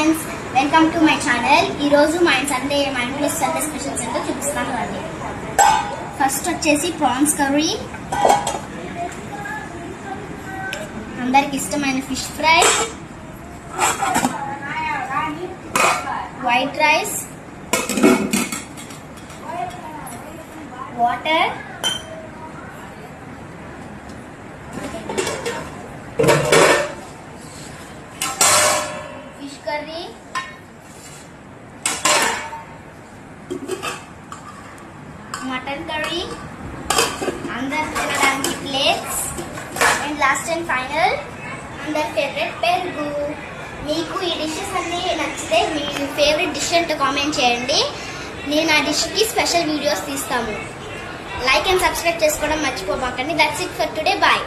Friends, welcome to my channel. ఈరోజు మా ఇంట్లో సండే స్పెషల్స్ ఏంటో చూపిస్తాను అండి. ఫస్ట్ వచ్చేసి ప్రాన్స్ కర్రీ, అందరికి ఇష్టమైన fish fry, white rice, water, fish curry, mutton curry, అందరు తినడానికి plates, and last and final అందరి ఫేవరెట్ పెరుగు. మీకు ఈ డిషెస్ అన్ని నచ్చితే మీ ఫేవరెట్ డిష్ అంటే కామెంట్ చేయండి. నేను ఆ డిష్కి స్పెషల్ వీడియోస్ తీస్తాము. లైక్ అండ్ సబ్స్క్రైబ్ చేసుకోవడం మర్చిపోమాకండి. That's it for today. Bye.